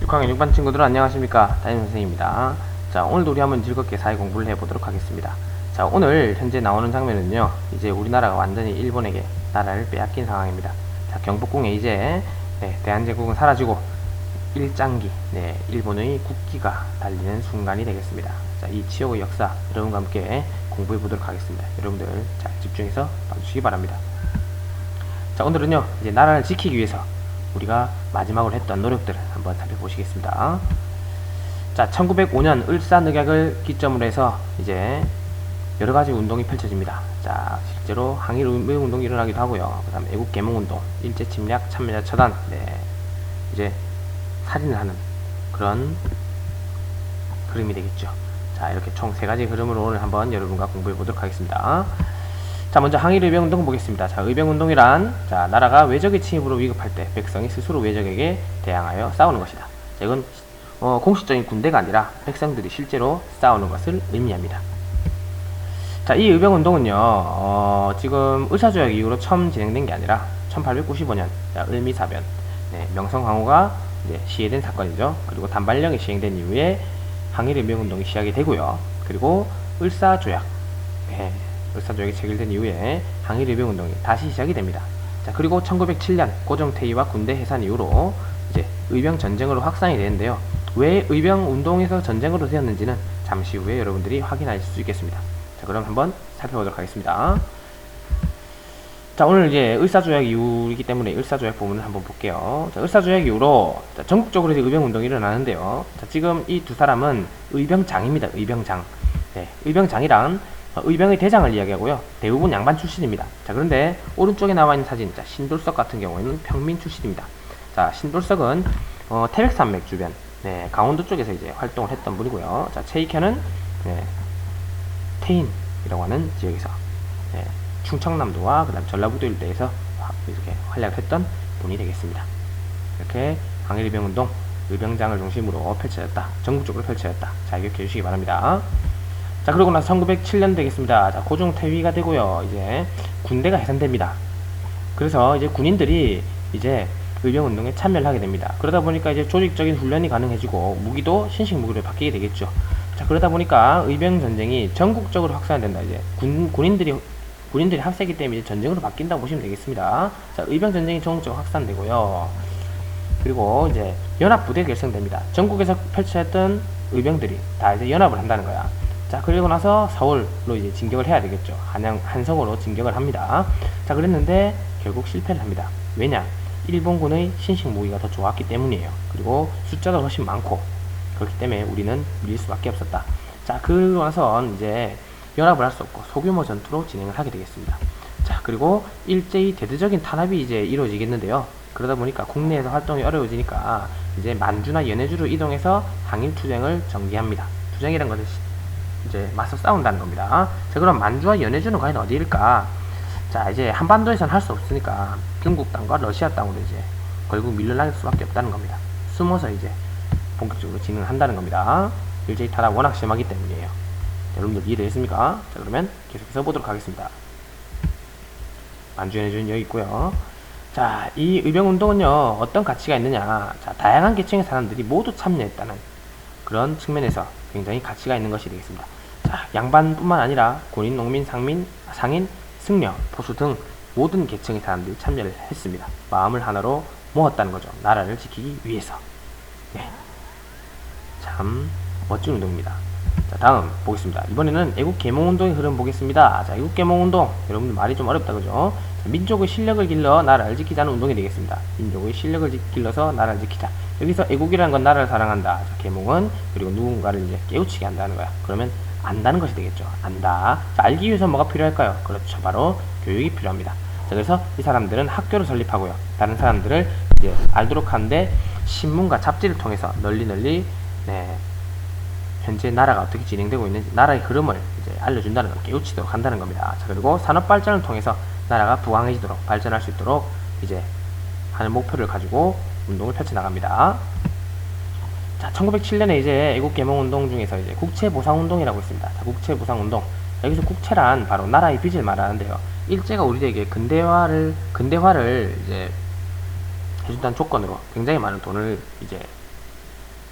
6학년 6반 친구들 안녕하십니까, 담임선생입니다. 자, 오늘도 우리 한번 즐겁게 사회 공부를 해보도록 하겠습니다. 자, 오늘 현재 나오는 장면은요, 이제 우리나라가 완전히 일본에게 나라를 빼앗긴 상황입니다. 자, 경복궁에 이제 대한제국은 사라지고 일장기, 일본의 국기가 달리는 순간이 되겠습니다. 자, 이 치욕의 역사 여러분과 함께 공부해 보도록 하겠습니다. 여러분들 잘 집중해서 봐주시기 바랍니다. 자, 오늘은요, 이제 나라를 지키기 위해서 우리가 마지막으로 했던 노력들을 한번 살펴보시겠습니다. 자, 1905년 을사늑약을 기점으로 해서 이제 여러가지 운동이 펼쳐집니다. 자, 실제로 항일운동이 일어나기도 하고요. 그 다음에 애국개몽운동, 일제침략 참여자 처단, 이제 살인을 하는 그런 흐름이 되겠죠. 자, 이렇게 총 3가지 흐름으로 오늘 한번 여러분과 공부해 보도록 하겠습니다. 자, 먼저 항일의병운동 보겠습니다. 자, 의병운동이란, 자, 나라가 외적의 침입으로 위급할 때 백성이 스스로 외적에게 대항하여 싸우는 것이다. 자, 이건 공식적인 군대가 아니라 백성들이 실제로 싸우는 것을 의미합니다. 자, 이 의병운동은요, 지금 을사조약 이후로 처음 진행된 게 아니라 1895년 을미사변, 명성황후가 이제 시해된 사건이죠. 그리고 단발령이 시행된 이후에 항일의병운동이 시작이 되고요. 그리고 을사조약이 체결된 이후에 항일의병운동이 다시 시작이 됩니다. 자, 그리고 1907년 고종퇴위와 군대 해산 이후로 이제 의병전쟁으로 확산이 되는데요. 왜 의병운동에서 전쟁으로 되었는지는 잠시 후에 여러분들이 확인하실 수 있겠습니다. 자, 그럼 한번 살펴보도록 하겠습니다. 자, 오늘 이제 을사조약 이후이기 때문에 을사조약 부분을 한번 볼게요. 자, 을사조약 이후로 전국적으로 이제 의병운동이 일어나는데요. 자, 지금 이 두 사람은 의병장입니다. 의병장. 의병장이란 의병의 대장을 이야기하고요. 대부분 양반 출신입니다. 자, 그런데 오른쪽에 나와 있는 사진, 자, 신돌석 같은 경우에는 평민 출신입니다. 자, 신돌석은 태백산맥 주변, 강원도 쪽에서 이제 활동을 했던 분이고요. 자, 최익현은 태인이라고 하는 지역에서 충청남도와 그다음 전라북도 일대에서 이렇게 활약을 했던 분이 되겠습니다. 이렇게 항일의병운동, 의병장을 중심으로 펼쳐졌다. 전국적으로 펼쳐졌다. 자, 기억해 주시기 바랍니다. 자, 그러고 나서 1907년 되겠습니다. 자, 고종퇴위가 되고요. 이제 군대가 해산됩니다. 그래서 이제 군인들이 이제 의병운동에 참여를 하게 됩니다. 그러다 보니까 이제 조직적인 훈련이 가능해지고 무기도 신식 무기로 바뀌게 되겠죠. 자, 그러다 보니까 의병전쟁이 전국적으로 확산된다. 이제 군인들이 합세기 때문에 전쟁으로 바뀐다고 보시면 되겠습니다. 자, 의병전쟁이 전국적으로 확산되고요. 그리고 이제 연합부대가 결성됩니다. 전국에서 펼쳐졌던 의병들이 다 이제 연합을 한다는 거야. 자, 그리고 나서 서울로 이제 진격을 해야 되겠죠. 한성으로 진격을 합니다. 자, 그랬는데 결국 실패를 합니다. 왜냐? 일본군의 신식 무기가 더 좋았기 때문이에요. 그리고 숫자도 훨씬 많고 그렇기 때문에 우리는 밀릴 수밖에 없었다. 자, 그러고 나서 이제 연합을 할 수 없고 소규모 전투로 진행을 하게 되겠습니다. 자, 그리고 일제히 대대적인 탄압이 이제 이루어지겠는데요. 그러다 보니까 국내에서 활동이 어려워지니까 이제 만주나 연해주로 이동해서 항일 투쟁을 전개합니다. 투쟁이란 것은 이제 맞서 싸운다는 겁니다. 자, 그럼 만주와 연해주는 과연 어디일까? 자, 이제 한반도에서는 할 수 없으니까 중국 땅과 러시아 땅으로 이제 결국 밀려날 수밖에 없다는 겁니다. 숨어서 이제 본격적으로 진행을 한다는 겁니다. 일제히 탄압 워낙 심하기 때문이에요. 여러분들 이해되셨습니까? 자, 그러면 계속해서 보도록 하겠습니다. 만주 연해주는 여기 있고요. 자, 이 의병운동은요, 어떤 가치가 있느냐? 자, 다양한 계층의 사람들이 모두 참여했다는 그런 측면에서 굉장히 가치가 있는 것이 되겠습니다. 자, 양반뿐만 아니라 군인, 농민, 상인, 승려, 포수 등 모든 계층의 사람들이 참여를 했습니다. 마음을 하나로 모았다는 거죠. 나라를 지키기 위해서. 참 멋진 운동입니다. 자, 다음 보겠습니다. 이번에는 애국개몽운동의 흐름 보겠습니다. 자, 애국개몽운동, 여러분들 말이 좀 어렵다, 그죠? 자, 민족의 실력을 길러 나라를 지키자는 운동이 되겠습니다. 민족의 실력을 길러서 나라를 지키자. 여기서 애국이라는 건 나라를 사랑한다. 자, 개몽은 그리고 누군가를 이제 깨우치게 한다는 거야. 그러면 안다는 것이 되겠죠. 안다. 자, 알기 위해서 뭐가 필요할까요? 그렇죠. 바로 교육이 필요합니다. 자, 그래서 이 사람들은 학교를 설립하고요. 다른 사람들을 이제 알도록 하는데 신문과 잡지를 통해서 널리 현재 나라가 어떻게 진행되고 있는지 나라의 흐름을 이제 알려준다는 걸 깨우치도록 한다는 겁니다. 자, 그리고 산업 발전을 통해서 나라가 부강해지도록 발전할 수 있도록 이제 하는 목표를 가지고 운동을 펼쳐나갑니다. 자, 1907년에 이제 애국개몽운동 중에서 이제 국채보상운동이라고 있습니다. 자, 국채보상운동. 여기서 국채란 바로 나라의 빚을 말하는데요. 일제가 우리에게 근대화를 이제 해준다는 조건으로 굉장히 많은 돈을 이제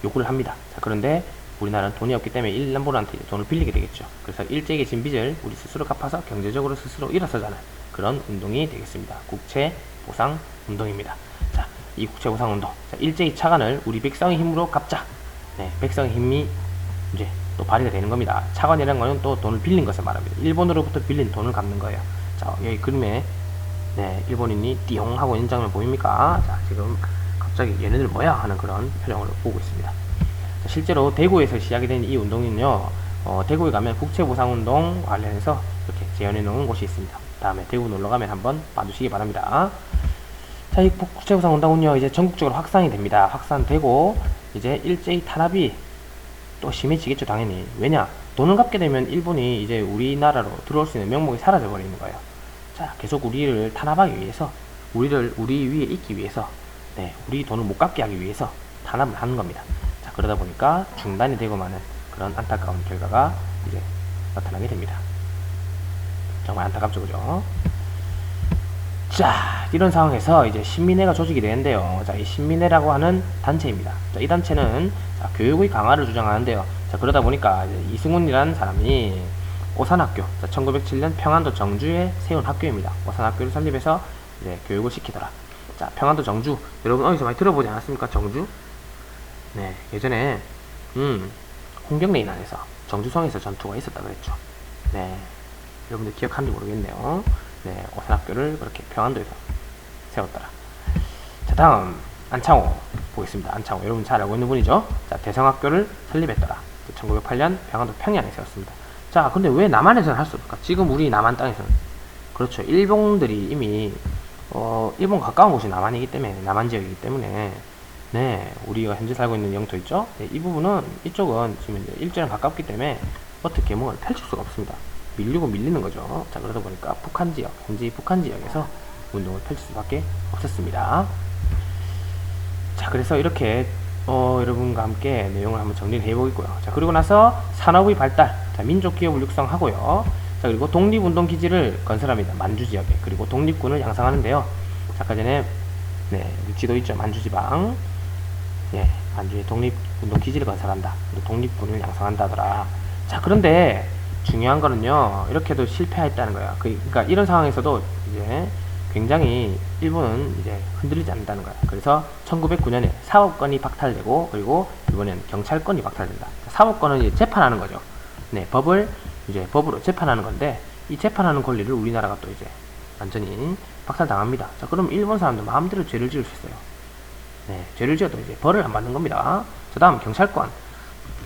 요구를 합니다. 자, 그런데 우리나라는 돈이 없기 때문에 일본한테 돈을 빌리게 되겠죠. 그래서 일제에게 진 빚을 우리 스스로 갚아서 경제적으로 스스로 일어서자는 그런 운동이 되겠습니다. 국채보상운동입니다. 자, 이 국채보상운동, 일제히 차관을 우리 백성의 힘으로 갚자. 네, 백성의 힘이 이제 또 발휘가 되는 겁니다. 차관이라는 거는 또 돈을 빌린 것을 말합니다. 일본으로부터 빌린 돈을 갚는 거예요. 자, 여기 그림에 네, 일본인이 띠용 하고 있는 장면 보입니까? 자, 지금 갑자기 얘네들 뭐야? 하는 그런 표정을 보고 있습니다. 자, 실제로 대구에서 시작이 된 이 운동은요, 대구에 가면 국채보상운동 관련해서 이렇게 재현해 놓은 곳이 있습니다. 다음에 대구 놀러 가면 한번 봐주시기 바랍니다. 자, 이 국채보상운동은요, 이제 전국적으로 확산이 됩니다. 확산되고, 이제 일제히 탄압이 또 심해지겠죠, 당연히. 왜냐? 돈을 갚게 되면 일본이 이제 우리나라로 들어올 수 있는 명목이 사라져 버리는 거예요. 자, 계속 우리를 탄압하기 위해서, 우리 위에 있기 위해서, 네, 우리 돈을 못 갚게 하기 위해서 탄압을 하는 겁니다. 자, 그러다 보니까 중단이 되고 마는 그런 안타까운 결과가 이제 나타나게 됩니다. 정말 안타깝죠, 그죠? 자, 이런 상황에서 이제 신민회가 조직이 되는데요. 자, 이 신민회라고 하는 단체입니다. 자, 이 단체는 자, 교육의 강화를 주장하는데요. 자, 그러다 보니까 이제 이승훈이라는 사람이 오산학교, 1907년 평안도 정주에 세운 학교입니다. 오산학교를 설립해서 이제 교육을 시키더라. 자, 평안도 정주, 여러분 어디서 많이 들어보지 않았습니까? 정주? 네, 예전에 홍경래인안에서 정주성에서 전투가 있었다 그랬죠. 네, 여러분들 기억하는지 모르겠네요. 네, 오산학교를 그렇게 평안도에서 세웠더라. 자, 다음 안창호 보겠습니다. 안창호, 여러분 잘 알고 있는 분이죠. 자, 대성학교를 설립했더라. 1908년 평안도 평양에 세웠습니다. 자, 근데 왜 남한에서는 할 수 없을까? 지금 우리 남한 땅에서는. 그렇죠. 일본들이 이미 일본 가까운 곳이 남한이기 때문에, 남한 지역이기 때문에, 네, 우리가 현재 살고 있는 영토 있죠? 네, 이 부분은, 이쪽은 지금 이제 일제랑 가깝기 때문에 어떻게 계몽을 펼칠 수가 없습니다. 밀리고 밀리는 거죠. 자, 그러다 보니까 북한 지역, 현재 북한 지역에서 운동을 펼칠 수밖에 없었습니다. 자, 그래서 이렇게 여러분과 함께 내용을 한번 정리를 해보겠고요. 자, 그리고 나서 산업의 발달, 자, 민족 기업을 육성하고요. 자, 그리고 독립운동 기지를 건설합니다. 만주 지역에. 그리고 독립군을 양성하는데요. 자, 아까 전에 네, 지도 있죠. 만주지방. 네, 만주에 독립운동 기지를 건설한다. 그리고 독립군을 양성한다더라. 자, 그런데 중요한 거는요, 이렇게도 실패했다는 거야. 그러니까 이런 상황에서도 이제 굉장히 일본은 이제 흔들리지 않는다는 거야. 그래서 1909년에 사법권이 박탈되고, 그리고 이번엔 경찰권이 박탈된다. 사법권은 이제 재판하는 거죠. 네, 법으로 재판하는 건데, 이 재판하는 권리를 우리나라가 또 이제 완전히 박탈당합니다. 자, 그럼 일본 사람들 마음대로 죄를 지을 수 있어요. 네, 죄를 지어도 이제 벌을 안 받는 겁니다. 자, 다음 경찰권.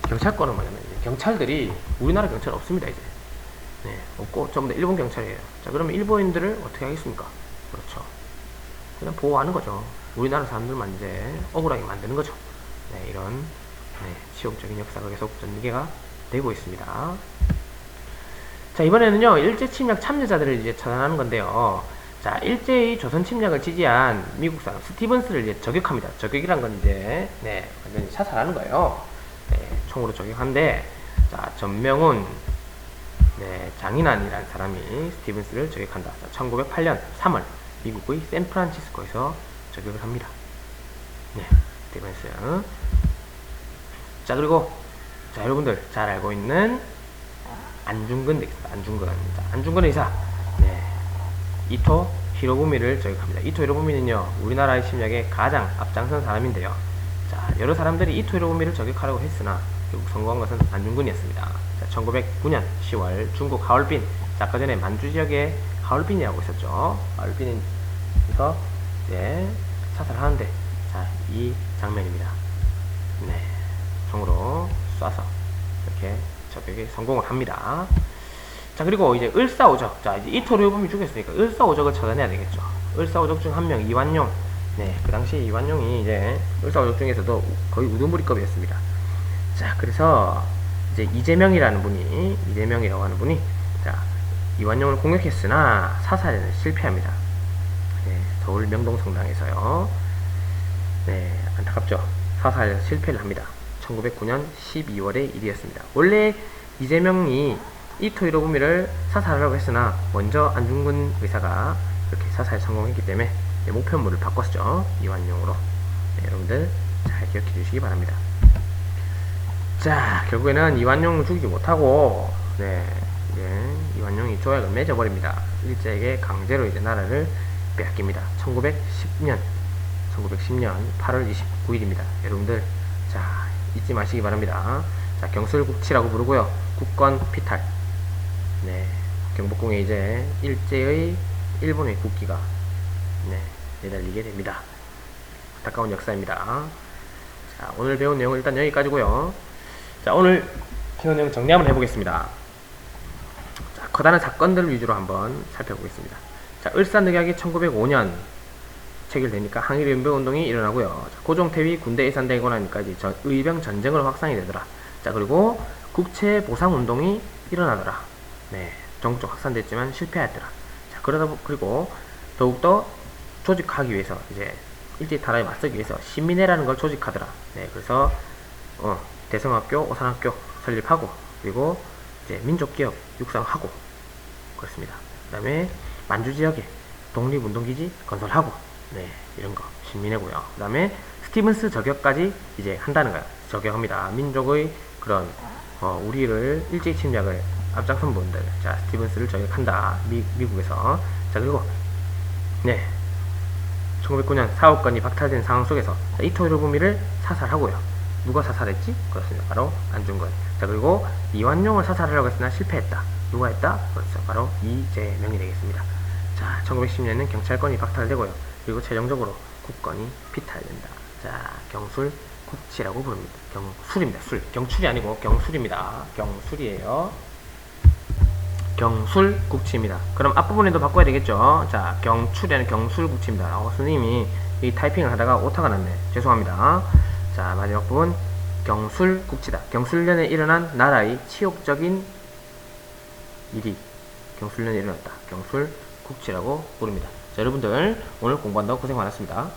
경찰권은 뭐냐면, 경찰들이 우리나라 경찰 없습니다, 이제. 네, 없고, 전부 다 일본 경찰이에요. 자, 그러면 일본인들을 어떻게 하겠습니까? 그렇죠. 그냥 보호하는 거죠. 우리나라 사람들만 이제 억울하게 만드는 거죠. 네, 이런, 네, 치욕적인 역사가 계속 전개가 되고 있습니다. 자, 이번에는요, 일제 침략 참여자들을 이제 처단하는 건데요. 자, 일제의 조선 침략을 지지한 미국 사람 스티븐스를 이제 저격합니다. 저격이란 건 이제, 네, 완전히 사살하는 거예요. 네, 총으로 저격한데, 자, 전명훈, 네, 장인환이라는 사람이 스티븐스를 저격한다. 자, 1908년 3월 미국의 샌프란시스코에서 저격을 합니다. 네, 스티븐스. 자, 그리고 자, 여러분들 잘 알고 있는 안중근 되겠습니다. 안중근. 자, 안중근 의사. 네, 이토 히로부미를 저격합니다. 이토 히로부미는요, 우리나라의 침략에 가장 앞장선 사람인데요. 자, 여러 사람들이 이토 히로부미를 저격하려고 했으나 결국 성공한 것은 안중근이었습니다. 자, 1909년 10월 중국 하얼빈. 자, 아까 전에 만주 지역에 하얼빈이라고 있었죠. 하얼빈에서 이제 사살하는데, 자, 이 장면입니다. 네, 총으로 쏴서 이렇게 저격에 성공을 합니다. 자, 그리고 이제 을사오적. 자, 이제 이토 히로부미 죽였으니까 을사오적을 처단해야 되겠죠. 을사오적 중 한 명 이완용. 네, 그 당시 이완용이 이제 을사오적 중에서도 거의 우두머리급이었습니다. 자, 그래서 이제 이재명이라고 하는 분이 자, 이완용을 공격했으나 사살에 실패합니다. 네, 서울 명동성당에서요. 네, 안타깝죠. 사살에 실패를 합니다. 1909년 12월의 일이었습니다. 원래 이재명이 이토 히로부미를 사살하려고 했으나 먼저 안중근 의사가 그렇게 사살에 성공했기 때문에 목표물을 바꿨죠. 이완용으로. 네, 여러분들 잘 기억해 주시기 바랍니다. 자, 결국에는 이완용을 죽이지 못하고, 네, 이제 이완용이 조약을 맺어버립니다. 일제에게 강제로 이제 나라를 빼앗깁니다. 1910년 8월 29일입니다. 여러분들, 자, 잊지 마시기 바랍니다. 자, 경술국치라고 부르고요. 국권 피탈. 네, 경복궁에 이제 일제의 일본의 국기가 네, 내달리게 됩니다. 안타까운 역사입니다. 자, 오늘 배운 내용은 일단 여기까지고요. 자, 오늘 배운 내용 정리 한번 해보겠습니다. 자, 커다란 사건들을 위주로 한번 살펴보겠습니다. 자, 을사늑약이 1905년 체결되니까 항일연병운동이 일어나고요. 자, 고종태위 군대 이산되고 나니까 이제 의병 전쟁으로 확산이 되더라. 자, 그리고 국채 보상운동이 일어나더라. 네, 전국적 확산됐지만 실패했더라. 자, 그리고 더욱더 조직하기 위해서 이제 일제 타락에 맞서기 위해서 신민회라는 걸 조직하더라. 네, 그래서 대성학교, 오산학교 설립하고, 그리고 이제 민족기업 육성하고 그렇습니다. 그 다음에 만주 지역에 독립운동기지 건설하고, 네, 이런 거 신민회고요. 그 다음에 스티븐스 저격까지 이제 한다는 거야. 저격합니다. 민족의 그런 우리를 일제 침략을 앞장선 분들, 자, 스티븐스를 저격한다. 미국에서. 자, 그리고 네, 1909년 4억 건이 박탈된 상황 속에서 이토 히로부미를 사살하고요. 누가 사살했지? 그렇습니다. 바로 안중근. 자, 그리고 이완용을 사살하려고 했으나 실패했다. 누가 했다? 그렇죠. 바로 이재명이 되겠습니다. 자, 1910년에는 경찰권이 박탈되고요. 그리고 최종적으로 국권이 피탈된다. 자, 경술국치라고 부릅니다. 경술입니다. 술. 경출이 아니고 경술입니다. 경술이에요. 경술국치입니다. 그럼 앞부분에도 바꿔야 되겠죠. 자, 경출이 아니라 경술국치입니다. 선생님이 이 타이핑을 하다가 오타가 났네. 죄송합니다. 자, 마지막 부분 경술국치다. 경술련에 일어난 나라의 치욕적인 일이 경술련에 일어났다. 경술국치라고 부릅니다. 자, 여러분들 오늘 공부한다고 고생 많았습니다.